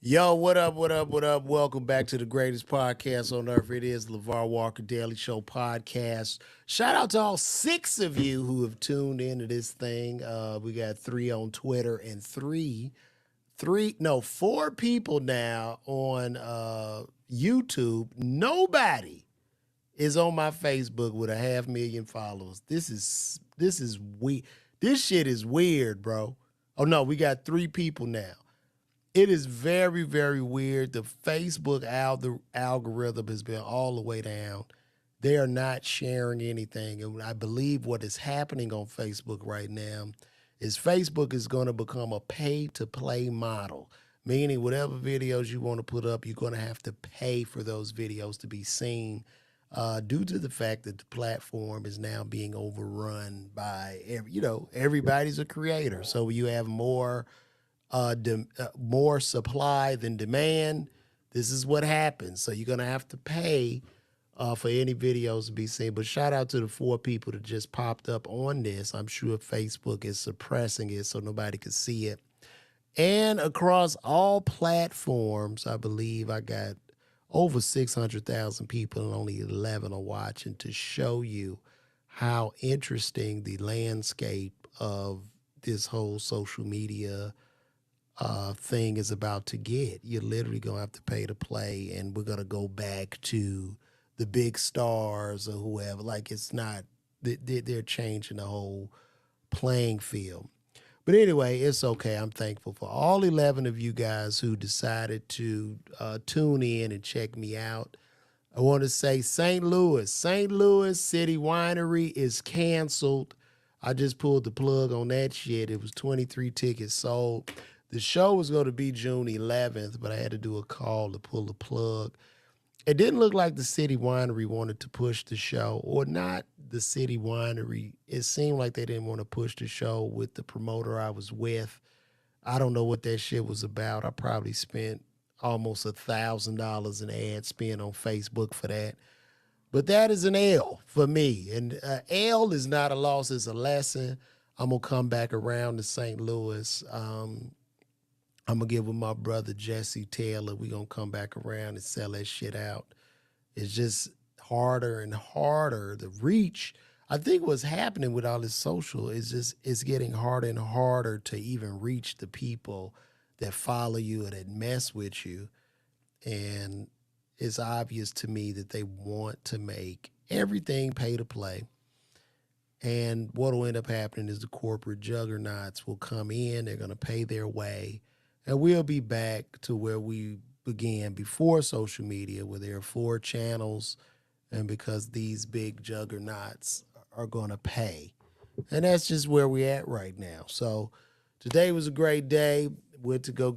Yo, what up, what up, what up? Welcome back to the greatest podcast on earth. It is LeVar Walker Daily Show podcast. Shout out to all 6 of you who have tuned into this thing. We got 3 on Twitter and 4 people now on YouTube. Nobody is on my Facebook with 500,000 followers. This is weird. This shit is weird, bro. Oh no, we got 3 people now. It is very, very weird. The Facebook algorithm has been all the way down. They are not sharing anything. And I believe what is happening on Facebook right now is Facebook is going to become a pay-to-play model, meaning whatever videos you want to put up, you're going to have to pay for those videos to be seen due to the fact that the platform is now being overrun by, everybody's a creator. So you have more supply than demand. This is what happens. So you're going to have to pay for any videos to be seen. But shout out to the 4 people that just popped up on this. I'm sure Facebook is suppressing it so nobody could see it. And across all platforms, I believe I got over 600,000 people and only 11 are watching, to show you how interesting the landscape of this whole social media thing is about to get. You're literally going to have to pay to play, and we're going to go back to the big stars or whoever. Like, it's not, they're changing the whole playing field. But anyway, it's okay. I'm thankful for all 11 of you guys who decided to tune in and check me out. I want to say St. Louis City Winery is canceled. I just pulled the plug on that shit. It was 23 tickets sold. The show was going to be June 11th, but I had to do a call to pull the plug. It didn't look like the City Winery wanted to push the show, or not the City Winery. It seemed like they didn't want to push the show with the promoter I was with. I don't know what that shit was about. I probably spent almost $1,000 in ad spend on Facebook for that. But that is an L for me. And L is not a loss, it's a lesson. I'm going to come back around to St. Louis. I'm going to get with my brother, Jesse Taylor. We're going to come back around and sell that shit out. It's just harder and harder. The reach, I think what's happening with all this social is just, it's getting harder and harder to even reach the people that follow you and that mess with you. And it's obvious to me that they want to make everything pay to play. And what will end up happening is the corporate juggernauts will come in, they're going to pay their way, and we'll be back to where we began before social media, where there are 4 channels, and because these big juggernauts are going to pay. And that's just where we're at right now. So today was a great day. Went to go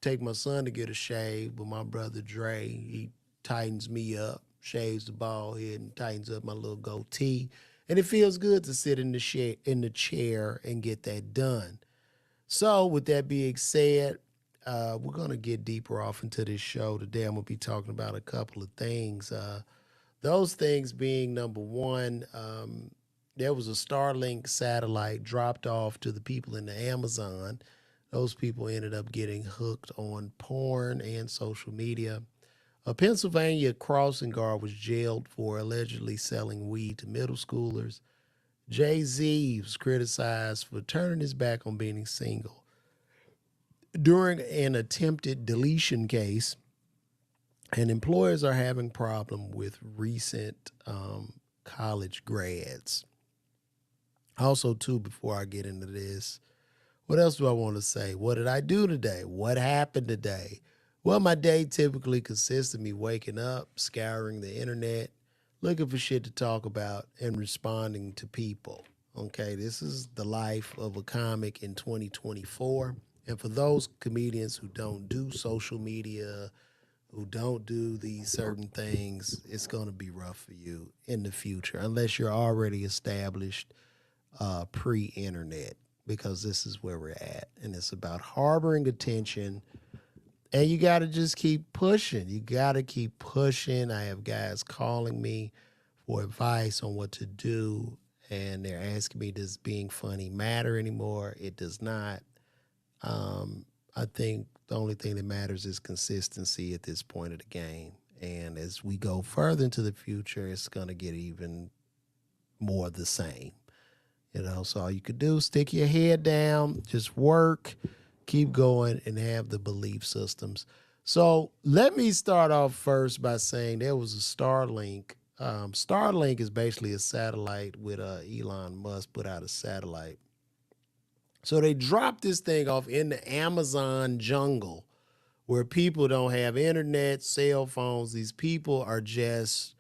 take my son to get a shave, but my brother Dre, he tightens me up, shaves the bald head and tightens up my little goatee. And it feels good to sit in the chair and get that done. So with that being said, we're gonna get deeper off into this show today. I'm gonna be talking about a couple of things. Those things being number one, there was a Starlink satellite dropped off to the people in the Amazon. Those people ended up getting hooked on porn and social media. A Pennsylvania crossing guard was jailed for allegedly selling weed to middle schoolers. Jay-Z was criticized for turning his back on being single. During an attempted deletion case, and employers are having problem with recent college grads. Also, too, before I get into this, what else do I want to say? What did I do today? What happened today? Well, my day typically consists of me waking up, scouring the internet, looking for shit to talk about, and responding to people. Okay, this is the life of a comic in 2024. And for those comedians who don't do social media, who don't do these certain things, it's going to be rough for you in the future unless you're already established pre-internet, because this is where we're at, and it's about harboring attention. And you got to just keep pushing. You got to keep pushing. I have guys calling me for advice on what to do, and they're asking me, does being funny matter anymore? It does not. I think the only thing that matters is consistency at this point of the game. And as we go further into the future, it's going to get even more the same. So all you could do is stick your head down, just work, keep going, and have the belief systems. So let me start off first by saying there was a Starlink. Starlink is basically a satellite with Elon Musk put out a satellite. So they dropped this thing off in the Amazon jungle where people don't have internet, cell phones. These people are just,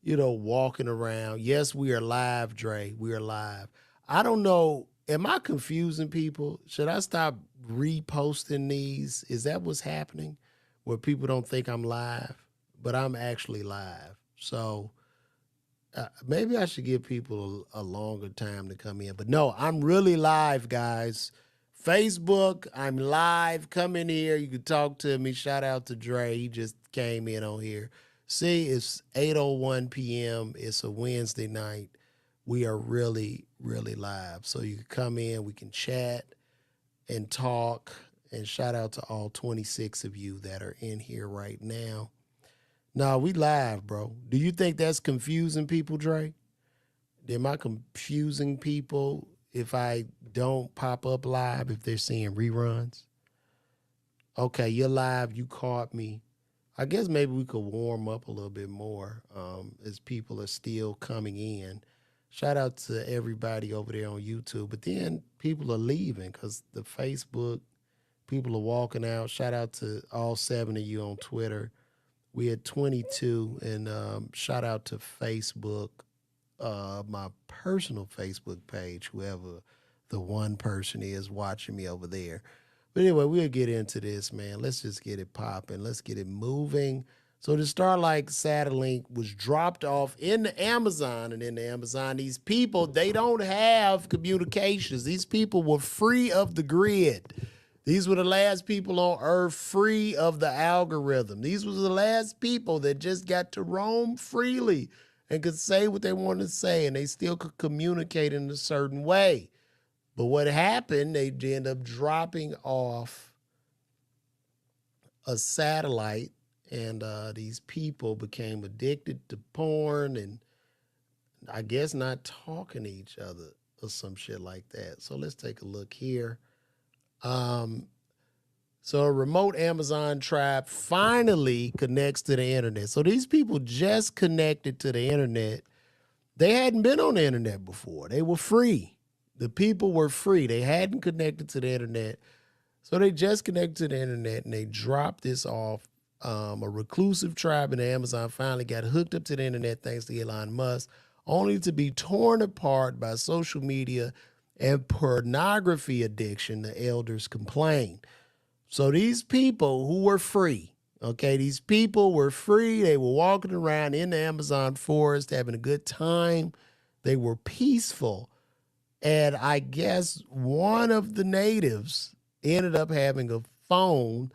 walking around. Yes, we are live, Dre. We are live. I don't know. Am I confusing people? Should I stop reposting these? Is that what's happening? Where people don't think I'm live, but I'm actually live. So maybe I should give people a longer time to come in. But no, I'm really live, guys. Facebook, I'm live. Come in here. You can talk to me. Shout out to Dre. He just came in on here. See, it's 8:01 p.m. It's a Wednesday night. We are really, really live. So you can come in. We can chat and talk. And shout out to all 26 of you that are in here right now. No, we live, bro. Do you think that's confusing people, Dre? Am I confusing people if I don't pop up live, if they're seeing reruns? Okay, you're live. You caught me. I guess maybe we could warm up a little bit more as people are still coming in. Shout out to everybody over there on YouTube. But then people are leaving because the Facebook, people are walking out. Shout out to all 7 of you on Twitter. We had 22, and shout out to Facebook, my personal Facebook page, whoever the one person is watching me over there. But anyway, we'll get into this, man. Let's just get it popping. Let's get it moving. So the Starlink satellite was dropped off in the Amazon, and in the Amazon, these people, they don't have communications. These people were free of the grid. These were the last people on Earth free of the algorithm. These were the last people that just got to roam freely and could say what they wanted to say, and they still could communicate in a certain way. But what happened, they end up dropping off a satellite, and these people became addicted to porn and I guess not talking to each other or some shit like that. So let's take a look here. So a remote Amazon tribe finally connects to the internet. So these people just connected to the internet They hadn't been on the internet before. They were free. The people were free. They hadn't connected to the internet. So they just connected to the internet and they dropped this off. A reclusive tribe in the Amazon finally got hooked up to the internet thanks to Elon Musk, only to be torn apart by social media and pornography addiction, the elders complain. So these people who were free, okay, these people were free. They were walking around in the Amazon forest having a good time. They were peaceful. And I guess one of the natives ended up having a phone,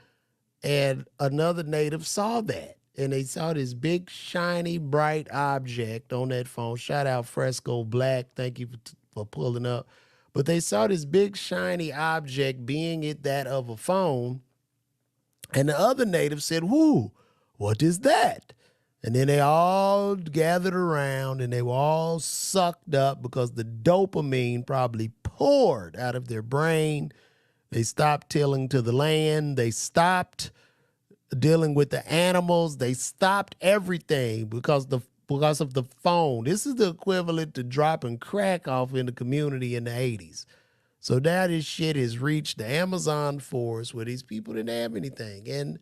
and another native saw that. And they saw this big, shiny, bright object on that phone. Shout out Fresco Black. Thank you for pulling up. But they saw this big, shiny object being it that of a phone. And the other native said, "Whoo, what is that?" And then they all gathered around and they were all sucked up because the dopamine probably poured out of their brain. They stopped tilling to the land. They stopped dealing with the animals. They stopped everything because of the phone. This is the equivalent to dropping crack off in the community in the 80s. So now this shit has reached the Amazon forest where these people didn't have anything. And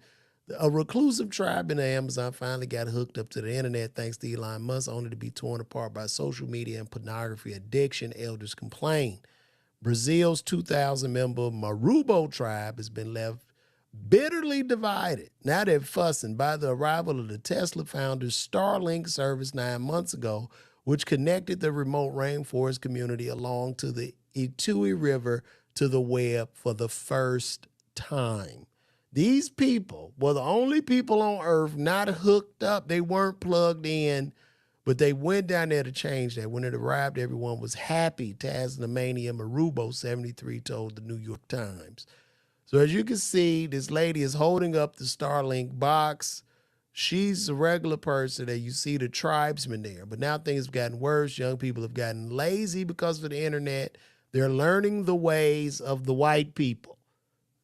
a reclusive tribe in the Amazon finally got hooked up to the internet thanks to Elon Musk, only to be torn apart by social media and pornography addiction, elders complain. Brazil's 2,000-member Marubo tribe has been left bitterly divided. Now they're fussing by the arrival of the Tesla founder's Starlink service 9 months ago, which connected the remote rainforest community along to the Itui River to the web for the first time. These people were the only people on Earth not hooked up. They weren't plugged in, but they went down there to change that. When it arrived, everyone was happy. Tasmania Marubo, 73, told the New York Times. So as you can see, this lady is holding up the Starlink box. She's a regular person, and you see the tribesmen there. But now things have gotten worse. Young people have gotten lazy because of the internet. They're learning the ways of the white people.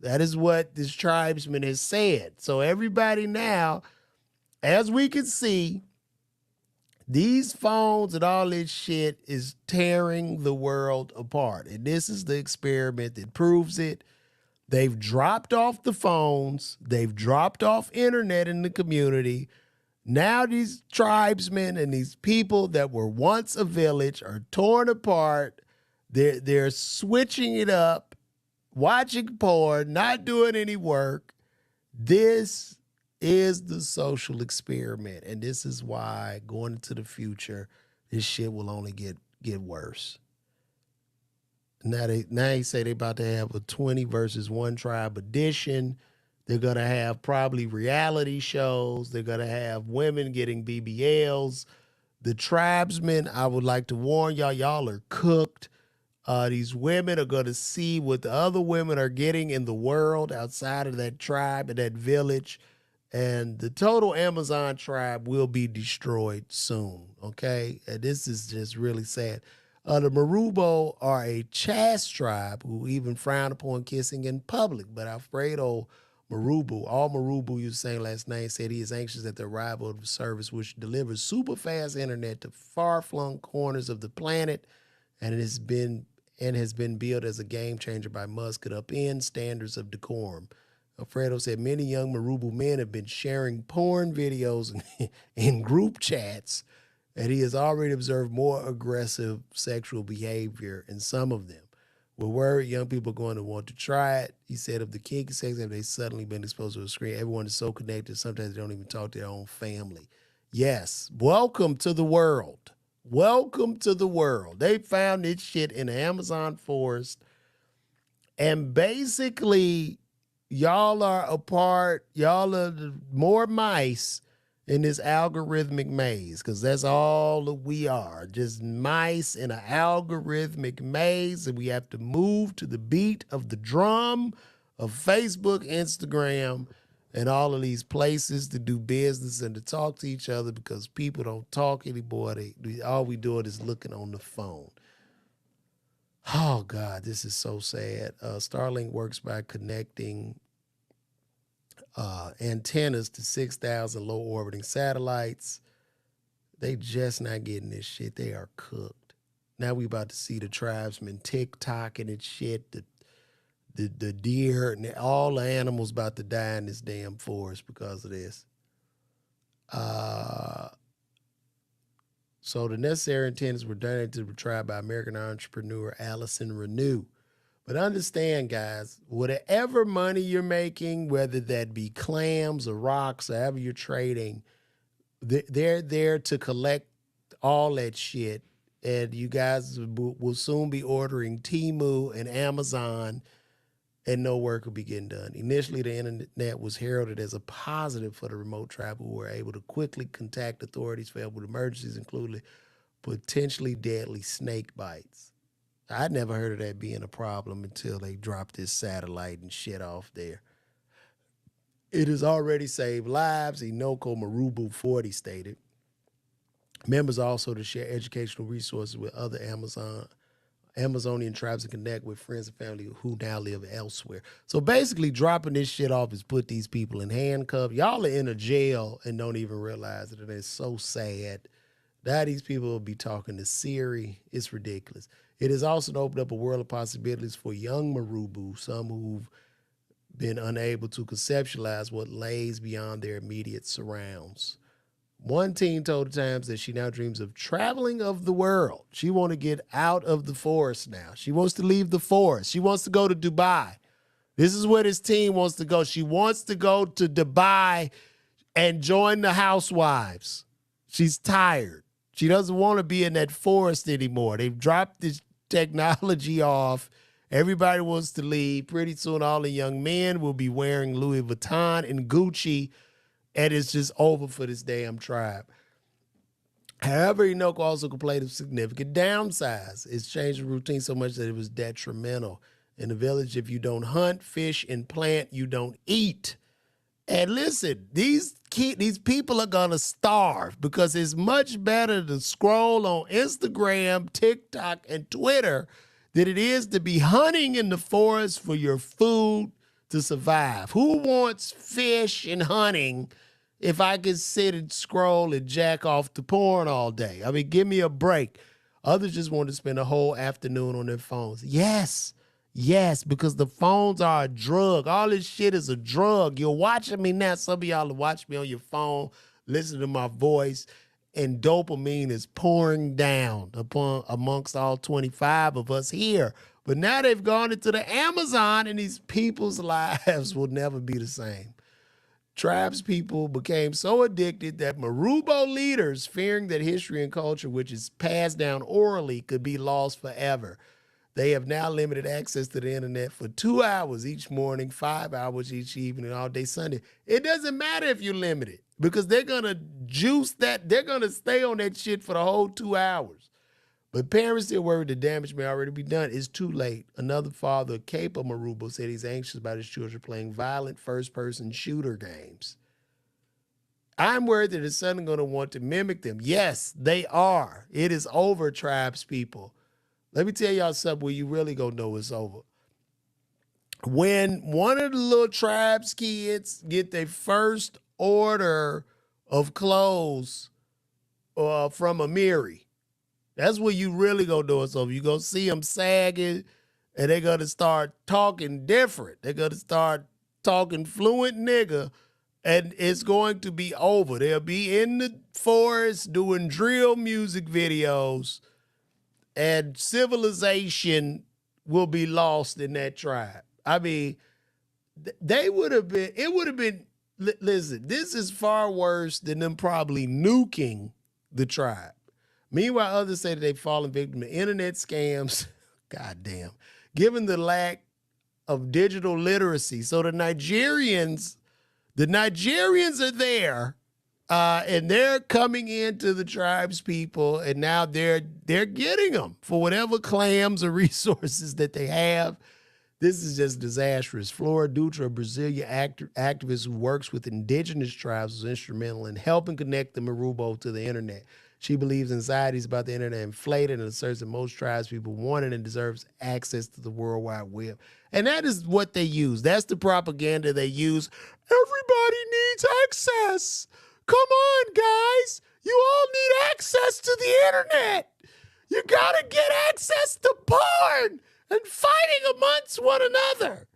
That is what this tribesman has said. So everybody now, as we can see, these phones and all this shit is tearing the world apart. And this is the experiment that proves it. They've dropped off the phones. They've dropped off internet in the community. Now these tribesmen and these people that were once a village are torn apart. They're switching it up, watching porn, not doing any work. This is the social experiment. And this is why going into the future, this shit will only get worse. Now they say they about to have a 20 versus 1 tribe edition. They're going to have probably reality shows. They're going to have women getting BBLs. The tribesmen, I would like to warn y'all are cooked. These women are going to see what the other women are getting in the world outside of that tribe and that village. And the total Amazon tribe will be destroyed soon, okay? And this is just really sad. The Marubo are a chaste tribe who even frown upon kissing in public. But Alfredo Marubu, all Marubu you were saying last night, said he is anxious at the arrival of the service, which delivers super fast internet to far-flung corners of the planet, and has been billed as a game changer by Musk to upend standards of decorum. Alfredo said many young Marubu men have been sharing porn videos in group chats, and he has already observed more aggressive sexual behavior in some of them. We're worried young people are going to want to try it. He said of the kinky sex, have they suddenly been exposed to a screen? Everyone is so connected, sometimes they don't even talk to their own family. Yes, welcome to the world. Welcome to the world. They found this shit in the Amazon forest, and basically, y'all are a part, y'all are more mice in this algorithmic maze, because that's all that we are, just mice in an algorithmic maze, and we have to move to the beat of the drum of Facebook, Instagram, and all of these places to do business and to talk to each other, because people don't talk anymore. All we doing is looking on the phone. Oh, God, this is so sad. Starlink works by connecting antennas to 6,000 low-orbiting satellites. They just not getting this shit. They are cooked. Now we about to see the tribesmen TikToking and shit, the deer and all the animals about to die in this damn forest because of this. So the necessary intents were donated to the tribe by American entrepreneur Allison Renew. But understand, guys, whatever money you're making, whether that be clams or rocks, or however you're trading, they're there to collect all that shit. And you guys will soon be ordering Temu and Amazon, and no work will be getting done. Initially, the internet was heralded as a positive for the remote tribe who were able to quickly contact authorities for help with emergencies, including potentially deadly snake bites. I'd never heard of that being a problem until they dropped this satellite and shit off there. It has already saved lives, Inoko Marubu 40 stated. Members also to share educational resources with other Amazonian tribes and connect with friends and family who now live elsewhere. So basically dropping this shit off is put these people in handcuffs. Y'all are in a jail and don't even realize it. And it's so sad. Now these people will be talking to Siri. It's ridiculous. It has also opened up a world of possibilities for young Marubu, some who've been unable to conceptualize what lays beyond their immediate surrounds. One teen told the Times that she now dreams of traveling of the world. She wants to get out of the forest now. She wants to leave the forest. She wants to go to Dubai. This is where this teen wants to go. She wants to go to Dubai and join the housewives. She's tired. She doesn't want to be in that forest anymore. They've dropped this technology off. Everybody wants to leave. Pretty soon, all the young men will be wearing Louis Vuitton and Gucci, and it's just over for this damn tribe. However, Inoko also complained of significant downsides. It's changed the routine so much that it was detrimental. In the village, if you don't hunt, fish, and plant, you don't eat. And listen, these people are going to starve because it's much better to scroll on Instagram, TikTok, and Twitter than it is to be hunting in the forest for your food to survive. Who wants fish and hunting if I can sit and scroll and jack off to porn all day? I mean, give me a break. Others just want to spend a whole afternoon on their phones. Yes, because the phones are a drug. All this shit is a drug. You're watching me now. Some of y'all watch me on your phone, listen to my voice, and dopamine is pouring down amongst all 25 of us here. But now they've gone into the Amazon, and these people's lives will never be the same. Tribes people became so addicted that Marubo leaders, fearing that history and culture, which is passed down orally, could be lost forever. They have now limited access to the internet for 2 hours each morning, 5 hours each evening, all day Sunday. It doesn't matter if you limit it because they're going to juice that. They're going to stay on that shit for the whole 2 hours. But parents still worried the damage may already be done. It's too late. Another father, Capo Marubo, said he's anxious about his children playing violent first-person shooter games. I'm worried that his son is going to want to mimic them. Yes, they are. It is over, tribes people. Let me tell y'all something where you really gonna know it's over. When one of the little tribes kids get their first order of clothes from Amiri, that's where you really gonna know it's over. You're gonna see them sagging, and they're gonna start talking different. They're gonna start talking fluent nigga, and it's going to be over. They'll be in the forest doing drill music videos, and civilization will be lost in that tribe. I mean, it would have been, listen, this is far worse than them probably nuking the tribe. Meanwhile, others say that they've fallen victim to internet scams. Goddamn. Given the lack of digital literacy. So the Nigerians are there. And they're coming into the tribes people, and now they're getting them for whatever clams or resources that they have. This is just disastrous. Flora Dutra, a Brazilian activist who works with indigenous tribes, was instrumental in helping connect the Marubo to the internet. She believes anxieties about the internet inflated and asserts that most tribes people wanted and deserves access to the World Wide Web. And that is what they use. That's the propaganda they use. Everybody needs access. Come on, guys. You all need access to the internet. You gotta get access to porn and fighting amongst one another.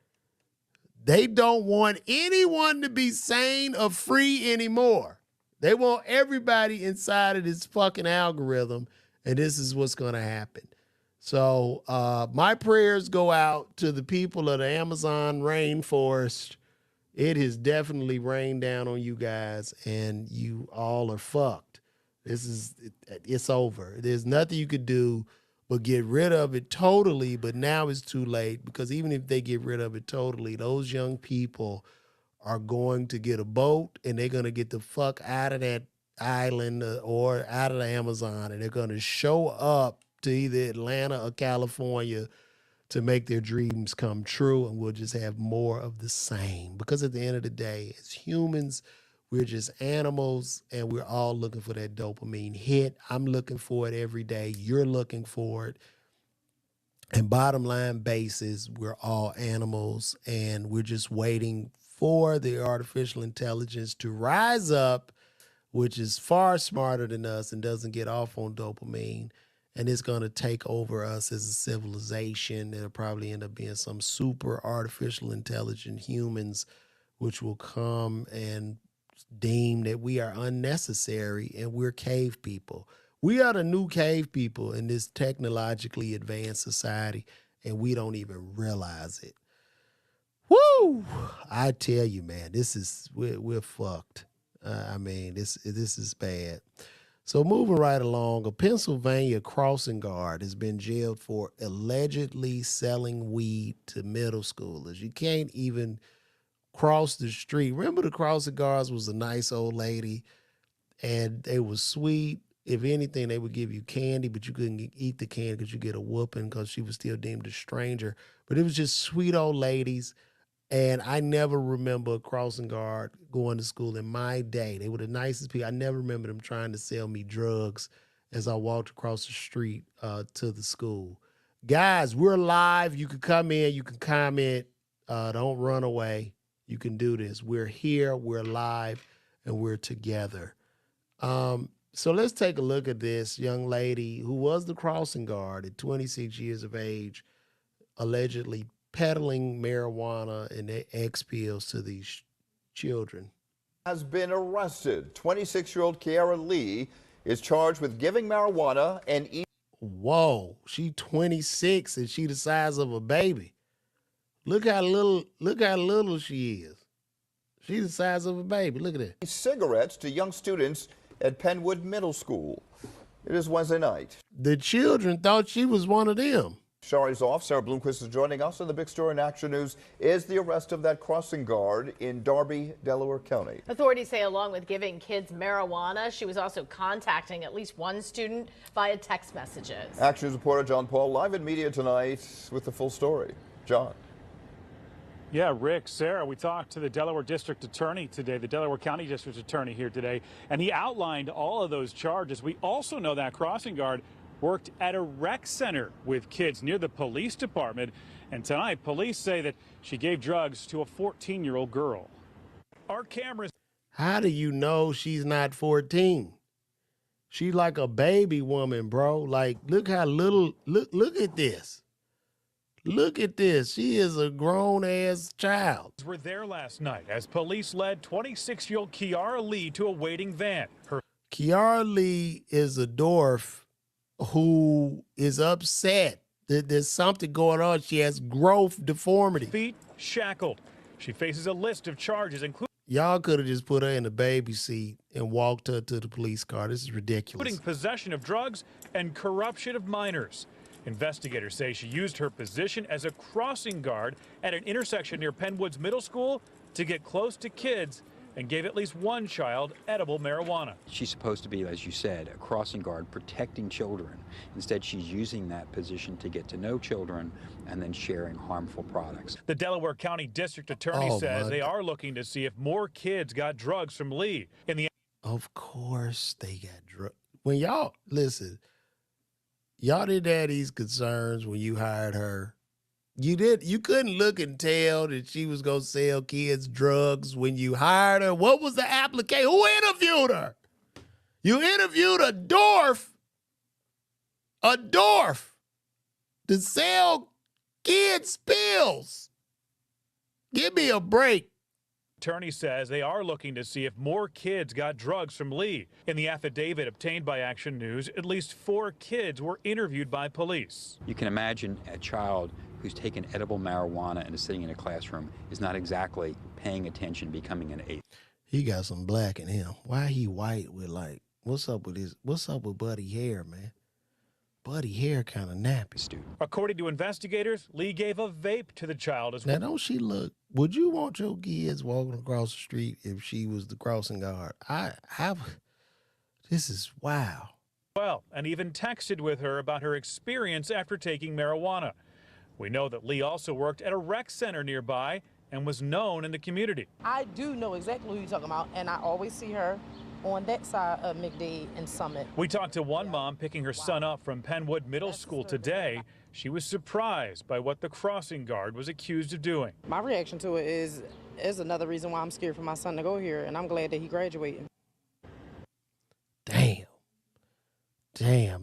They don't want anyone to be sane or free anymore. They want everybody inside of this fucking algorithm, and this is what's going to happen. So my prayers go out to the people of the Amazon rainforest. It has definitely rained down on you guys, and you all are fucked. It's over. There's nothing you could do but get rid of it totally, but now it's too late, because even if they get rid of it totally, those young people are going to get a boat and they're going to get the fuck out of that island or out of the Amazon, and they're going to show up to either Atlanta or California to make their dreams come true, and we'll just have more of the same. Because at the end of the day, as humans, we're just animals, and we're all looking for that dopamine hit. I'm looking for it every day. You're looking for it. And bottom line basis, we're all animals, and we're just waiting for the artificial intelligence to rise up, which is far smarter than us and doesn't get off on dopamine. And it's going to take over us as a civilization. It'll probably end up being some super artificial intelligent humans, which will come and deem that we are unnecessary and we're cave people. We are the new cave people in this technologically advanced society, and we don't even realize it. Woo! I tell you, man, we're fucked. This is bad. So moving right along, a Pennsylvania crossing guard has been jailed for allegedly selling weed to middle schoolers. You can't even cross the street. Remember, the crossing guards was a nice old lady, and they were sweet. If anything, they would give you candy, but you couldn't eat the candy because you get a whooping because she was still deemed a stranger. But it was just sweet old ladies. And I never remember a crossing guard going to school in my day. They were the nicest people. I never remember them trying to sell me drugs as I walked across the street to the school. Guys, we're live. You can come in. You can comment. Don't run away. You can do this. We're here. We're live. And we're together. So let's take a look at this young lady who was the crossing guard at 26 years of age, allegedly peddling marijuana and X pills to these children. Has been arrested. 26-year-old Kiara Lee is charged with giving marijuana and eating. Whoa, she 26 and she the size of a baby. Look how little she is. She's the size of a baby. Look at that. Cigarettes to young students at Penwood Middle School. It is Wednesday night. The children thought she was one of them. Shari's off. Sarah Bloomquist is joining us, and the big story in Action News is the arrest of that crossing guard in Darby, Delaware County. Authorities say along with giving kids marijuana, she was also contacting at least one student via text messages. Action News reporter John Paul live in media tonight with the full story. John. Yeah, Rick, Sarah, we talked to the Delaware District Attorney today, the Delaware County District Attorney here today, and he outlined all of those charges. We also know that crossing guard worked at a rec center with kids near the police department. And tonight, police say that she gave drugs to a 14-year-old girl. Our cameras. How do you know she's not 14? She's like a baby woman, bro. Like, look how little, look at this. Look at this. She is a grown-ass child. Were there last night as police led 26-year-old Kiara Lee to a waiting van. Kiara Lee is a dwarf who is upset that there's something going on. She has growth deformity. Feet shackled. She faces a list of charges, including. Y'all could have just put her in the baby seat and walked her to the police car. This is ridiculous. Including possession of drugs and corruption of minors. Investigators say she used her position as a crossing guard at an intersection near Penwood's Middle School to get close to kids and gave at least one child edible marijuana. She's supposed to be, as you said, a crossing guard protecting children. Instead, she's using that position to get to know children and then sharing harmful products. The Delaware County District Attorney says they are looking to see if more kids got drugs from Lee. Of course they got drugs. When y'all, listen, y'all didn't have these concerns when you hired her. You couldn't look and tell that she was going to sell kids drugs when you hired her. What was the application? Who interviewed her? You interviewed a dwarf to sell kids pills. Give me a break. Attorney says they are looking to see if more kids got drugs from Lee. In the affidavit obtained by Action News, at least 4 kids were interviewed by police. You can imagine a child who's taken edible marijuana and is sitting in a classroom is not exactly paying attention, becoming an ape. He got some black in him. Why he white with like, what's up with Buddy hair, man? Buddy hair kind of nappy. Student. According to investigators, Lee gave a vape to the child as well. Now, don't she look, would you want your kids walking across the street if she was the crossing guard? This is wow. And even texted with her about her experience after taking marijuana. We know that Lee also worked at a rec center nearby and was known in the community. I do know exactly who you're talking about, and I always see her on that side of McDade and Summit. We talked to one mom picking her son up from Penwood Middle School today. She was surprised by what the crossing guard was accused of doing. My reaction to it is another reason why I'm scared for my son to go here, and I'm glad that he graduated. Damn,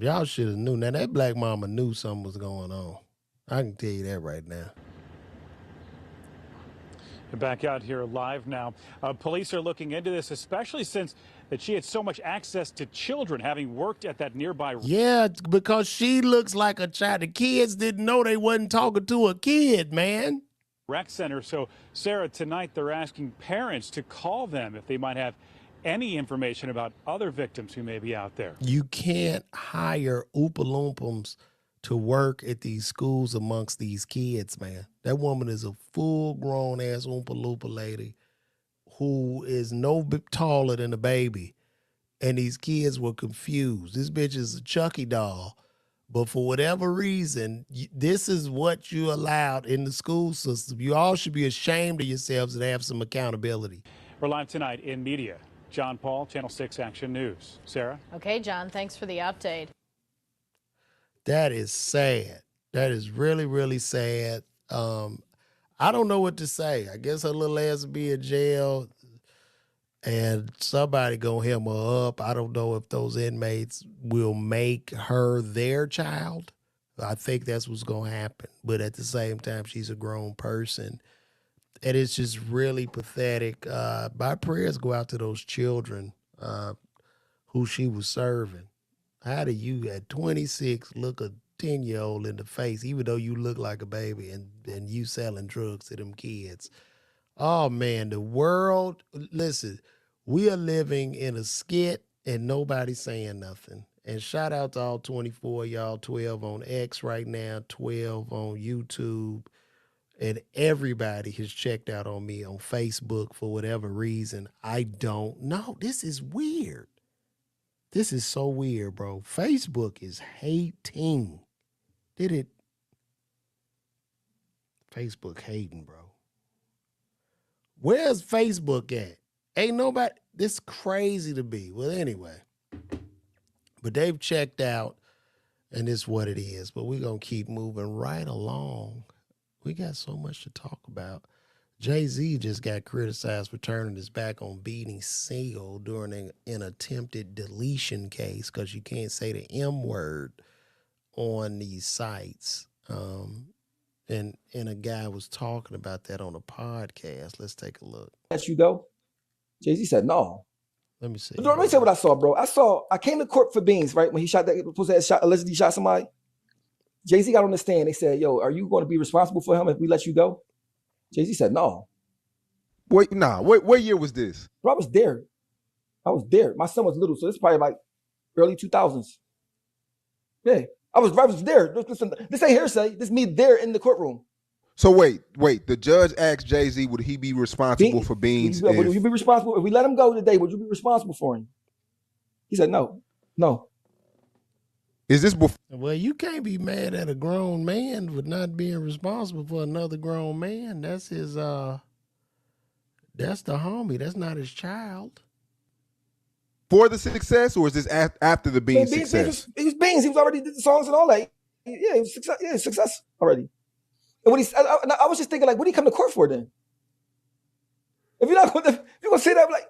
y'all should have knew. Now, that black mama knew something was going on. I can tell you that right now. Back out here live now. Police are looking into this, especially since that she had so much access to children, having worked at that nearby. Yeah, because she looks like a child. The kids didn't know they wasn't talking to a kid, man. Rec center. So, Sarah, tonight they're asking parents to call them if they might have any information about other victims who may be out there. You can't hire Oompa Loompas to work at these schools amongst these kids, man. That woman is a full-grown ass Oompa Loompa lady who is no bit taller than a baby. And these kids were confused. This bitch is a Chucky doll. But for whatever reason, this is what you allowed in the school system. You all should be ashamed of yourselves and have some accountability. We're live tonight in media. John Paul, Channel 6 Action News. Sarah? Okay, John, thanks for the update. That is sad. That is really, really sad. I don't know what to say. I guess her little ass will be in jail and somebody gonna hem her up. I don't know if those inmates will make her their child. I think that's what's gonna happen. But at the same time, she's a grown person. And it's just really pathetic. My prayers go out to those children who she was serving. How do you, at 26, look a 10-year-old in the face, even though you look like a baby and you selling drugs to them kids? Oh, man, the world, listen, we are living in a skit and nobody's saying nothing. And shout out to all 24 y'all, 12 on X right now, 12 on YouTube. And everybody has checked out on me on Facebook for whatever reason. I don't know. This is weird. This is so weird, bro. Facebook is hating. Facebook hating, bro. Where's Facebook at? Ain't nobody. This crazy to be. Well, anyway. But they've checked out, and it's what it is. But we're going to keep moving right along. We got so much to talk about. Jay-Z just got criticized for turning his back on beating Seal during an attempted deletion case because you can't say the M word on these sites. And a guy was talking about that on a podcast. Let's take a look. Let you go? Jay-Z said no. Let me see. Let me say what I saw, bro. I came to court for Beans, right? When he shot that allegedly shot somebody. Jay-Z got on the stand. They said, yo, are you going to be responsible for him if we let you go? Jay-Z said, no. Wait, nah. What year was this? Bro, I was there. My son was little, so this is probably like early 2000s. Yeah, I was there. Listen, this ain't hearsay. This is me there in the courtroom. So wait. The judge asked Jay-Z, would he be responsible for Beans? Would you be responsible? If we let him go today, would you be responsible for him? He said, no. Is this before? Well, you can't be mad at a grown man for not being responsible for another grown man. That's his, that's the homie. That's not his child. For the success, or is this after the Beans success? He was Beans. He was already did the songs and all that. Yeah, he was success. Yeah, success already. And when I was just thinking, like, what did he come to court for then? If you're gonna say that, like,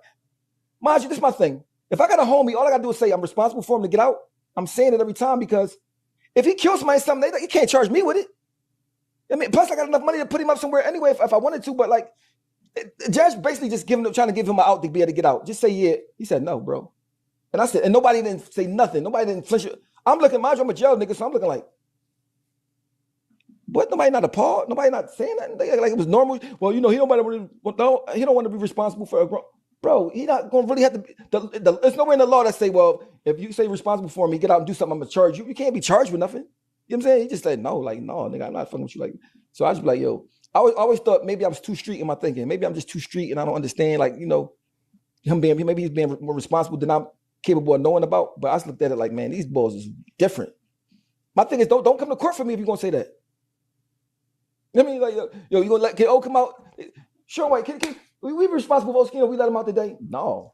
mind you, this is my thing. If I got a homie, all I got to do is say I'm responsible for him to get out. I'm saying it every time because if he kills somebody, something, you can't charge me with it. I mean, plus I got enough money to put him up somewhere anyway if I wanted to. But like, the judge basically just trying to give him an out to be able to get out. Just say yeah. He said no, bro. And I said, and nobody didn't say nothing. Nobody didn't flinch. I'm looking, mind you, I'm a jail nigga, so I'm looking like, what? Nobody not appalled? Nobody not saying nothing? Like it was normal. Well, he don't want to be responsible for a grown. Bro, he not going to really have to. There's nowhere in the law that say, well, if you say responsible for me, get out and do something, I'm going to charge you. You can't be charged with nothing. You know what I'm saying? He just said, no, like, no, nigga, I'm not fucking with you. Like, so I just be like, yo, I always thought maybe I was too street in my thinking. Maybe I'm just too street and I don't understand, like, maybe he's being more responsible than I'm capable of knowing about. But I just looked at it like, man, these balls is different. My thing is, don't come to court for me if you're going to say that. I mean, like, yo, you going to let K.O. come out? Sure, white, we responsible for Oskino, we let him out today? No.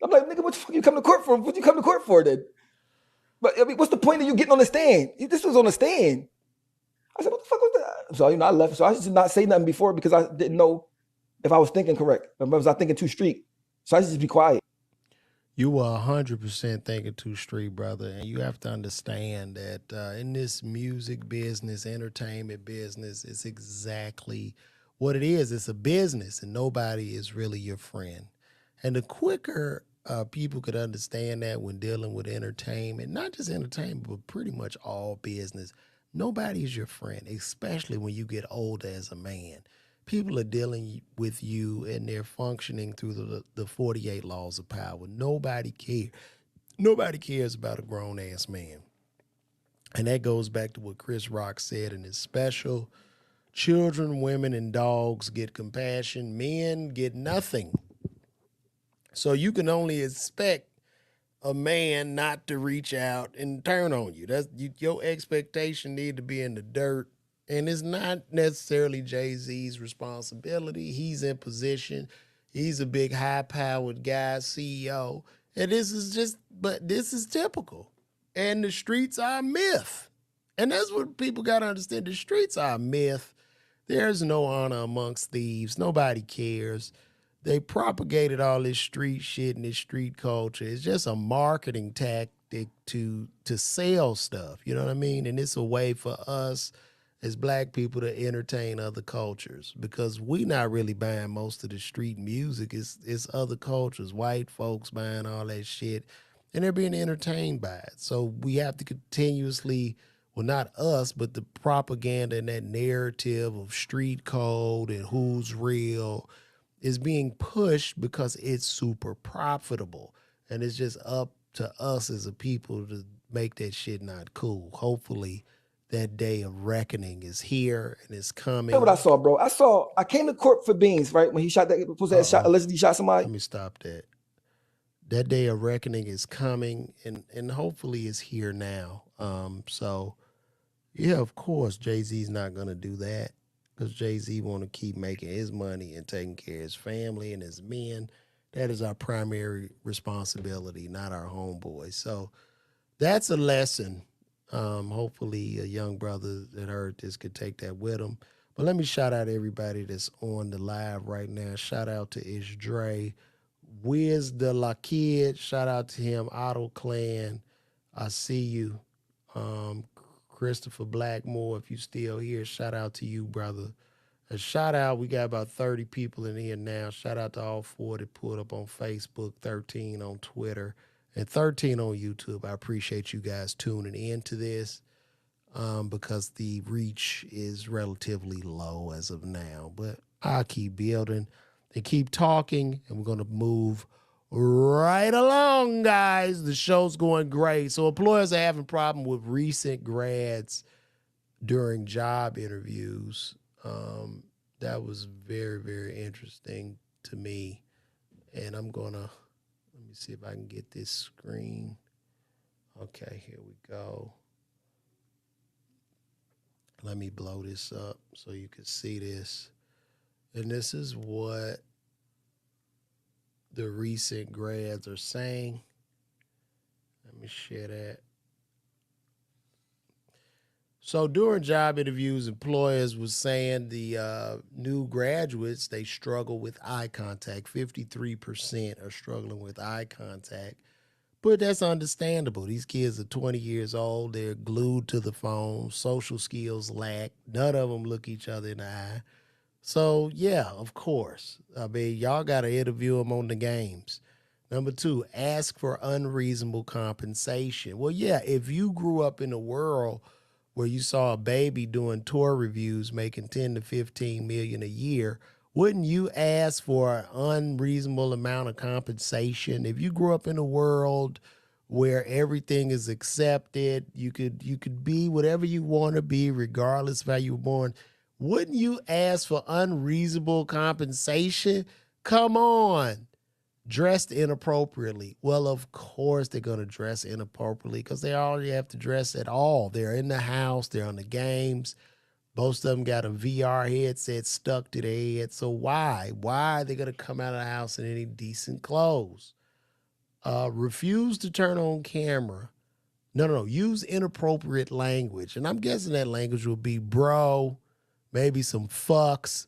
I'm like, nigga, what the fuck you come to court for? What you come to court for then? But I mean, what's the point of you getting on the stand? This was on the stand. I said, what the fuck was that? So, I left. So I just did not say nothing before because I didn't know if I was thinking correct. Or was I thinking too street? So I just be quiet. You were 100% thinking too street, brother. And you have to understand that in this music business, entertainment business, it's exactly what it is. It's a business and nobody is really your friend. And the quicker people could understand that when dealing with entertainment, not just entertainment, but pretty much all business, nobody is your friend, especially when you get older as a man. People are dealing with you and they're functioning through the 48 laws of power. Nobody cares. Nobody cares about a grown-ass man. And that goes back to what Chris Rock said in his special. Children, women, and dogs get compassion. Men get nothing. So you can only expect a man not to reach out and turn on you. Your expectation need to be in the dirt. And it's not necessarily Jay-Z's responsibility. He's in position. He's a big high-powered guy, CEO. And this is typical. And the streets are a myth. And that's what people got to understand. The streets are a myth. There's no honor amongst thieves. Nobody cares. They propagated all this street shit and this street culture. It's just a marketing tactic to sell stuff. You know what I mean? And it's a way for us as black people to entertain other cultures because we not really buying most of the street music. It's other cultures, white folks buying all that shit, and they're being entertained by it. So we have to continuously, well, not us, but the propaganda and that narrative of street code and who's real is being pushed because it's super profitable. And it's just up to us as a people to make that shit not cool. Hopefully that day of reckoning is here and it's coming. That's what I saw, bro. I came to court for Beans, right? When he shot allegedly shot somebody. Let me stop that. That day of reckoning is coming and hopefully it's here now. So yeah, of course, Jay-Z's not going to do that because Jay-Z want to keep making his money and taking care of his family and his men. That is our primary responsibility, not our homeboys. So that's a lesson. Hopefully a young brother that heard this could take that with him. But let me shout out everybody that's on the live right now. Shout out to Isdre, Wiz de la Kid. Shout out to him, Otto Clan. I see you. Christopher Blackmore, if you still here, shout out to you, brother. A shout out, we got about 30 people in here now. Shout out to all 4 that pulled up on Facebook, 13 on Twitter, and 13 on YouTube. I appreciate you guys tuning into this because the reach is relatively low as of now. But I'll keep building and keep talking, and we're going to move right along, guys. The show's going great. So employers are having problem with recent grads during job interviews. That was very, very interesting to me. And let me see if I can get this screen. Okay, here we go. Let me blow this up so you can see this. And this is what the recent grads are saying. Let me share that. So during job interviews, employers was saying the new graduates, they struggle with eye contact. 53% are struggling with eye contact. But that's understandable. These kids are 20 years old. They're glued to the phone. Social skills lack. None of them look each other in the eye. So, yeah, of course. I mean, y'all got to interview them on the games. Number 2, ask for unreasonable compensation. Well, yeah, if you grew up in a world where you saw a baby doing tour reviews making 10 to 15 million a year, wouldn't you ask for an unreasonable amount of compensation? If you grew up in a world where everything is accepted, you could be whatever you want to be regardless of how you were born, wouldn't you ask for unreasonable compensation? Come on. Dressed inappropriately. Well, of course they're going to dress inappropriately because they already have to dress at all. They're in the house, they're on the games. Most of them got a VR headset stuck to their head. So why? Why are they going to come out of the house in any decent clothes? Refuse to turn on camera. No. Use inappropriate language. And I'm guessing that language will be bro, maybe some fucks.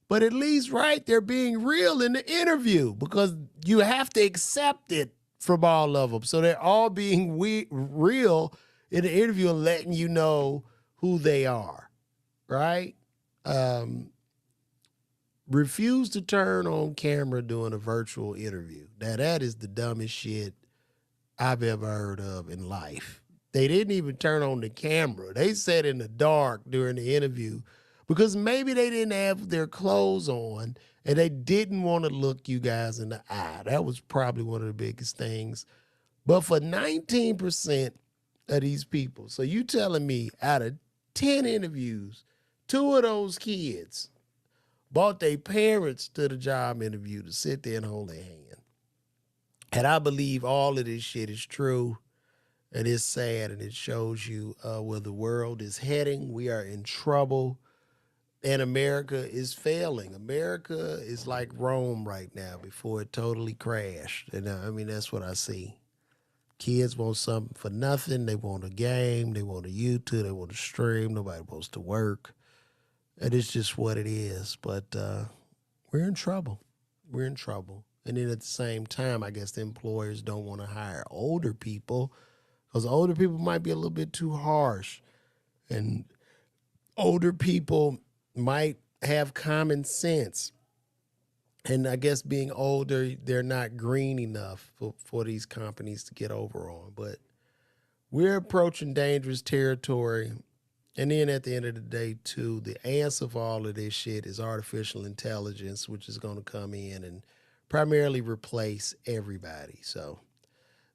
But at least, right, they're being real in the interview because you have to accept it from all of them. So they're all being real in the interview and letting you know who they are, right? Refuse to turn on camera during a virtual interview. Now, that is the dumbest shit I've ever heard of in life. They didn't even turn on the camera. They sat in the dark during the interview because maybe they didn't have their clothes on and they didn't want to look you guys in the eye. That was probably one of the biggest things. But for 19% of these people, so you telling me out of 10 interviews, 2 of those kids brought their parents to the job interview to sit there and hold their hand. And I believe all of this shit is true. And it's sad, and it shows you where the world is heading. We are in trouble. And America is failing. America is like Rome right now before it totally crashed. And I mean, that's what I see. Kids want something for nothing. They want a game. They want a YouTube. They want a stream. Nobody wants to work. And it's just what it is. But we're in trouble. We're in trouble. And then at the same time, I guess the employers don't want to hire older people because older people might be a little bit too harsh. And older people might have common sense. And I guess being older, they're not green enough for these companies to get over on. But we're approaching dangerous territory. And then at the end of the day, too, the answer for all of this shit is artificial intelligence, which is going to come in and primarily replace everybody. So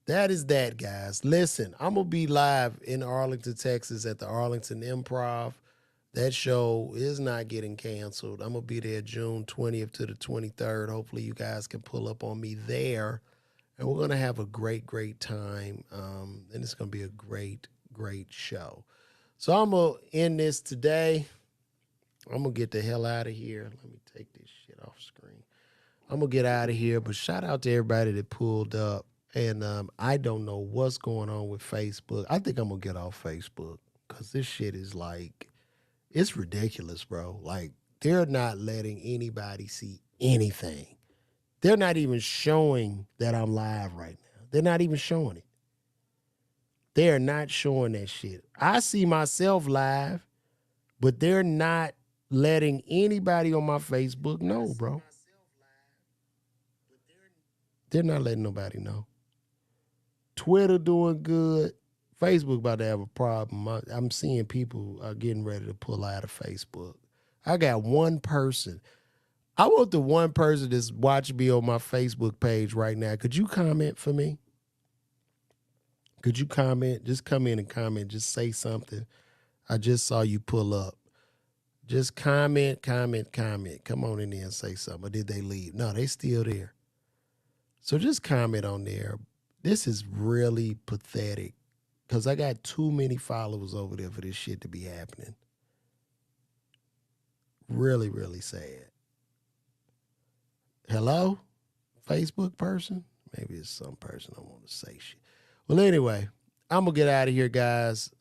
that is that, guys. Listen, I'm going to be live in Arlington, Texas at the Arlington Improv. That show is not getting canceled. I'm going to be there June 20th to the 23rd. Hopefully you guys can pull up on me there. And we're going to have a great, great time. And it's going to be a great, great show. So I'm going to end this today. I'm going to get the hell out of here. Let me take this shit off screen. I'm going to get out of here. But shout out to everybody that pulled up. And I don't know what's going on with Facebook. I think I'm going to get off Facebook because this shit is like, it's ridiculous, bro. Like, they're not letting anybody see anything. They're not even showing that I'm live right now. They're not even showing it. They are not showing that shit. I see myself live, but they're not letting anybody on my Facebook know, bro. They're not letting nobody know. Twitter doing good. Facebook about to have a problem. I'm seeing people are getting ready to pull out of Facebook. I got one person. I want the one person that's watching me on my Facebook page right now. Could you comment for me? Could you comment? Just come in and comment. Just say something. I just saw you pull up. Just comment. Come on in there and say something. Or did they leave? No, they still there. So just comment on there. This is really pathetic because I got too many followers over there for this shit to be happening. Really, really sad. Hello? Facebook person? Maybe it's some person I want to say shit. Well, anyway, I'm going to get out of here, guys.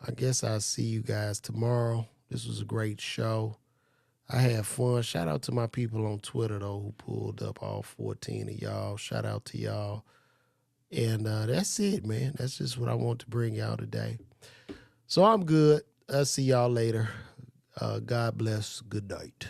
I guess I'll see you guys tomorrow. This was a great show. I had fun. Shout out to my people on Twitter, though, who pulled up all 14 of y'all. Shout out to y'all. And that's it, man. That's just what I want to bring y'all today. So I'm good. I'll see y'all later. God bless. Good night.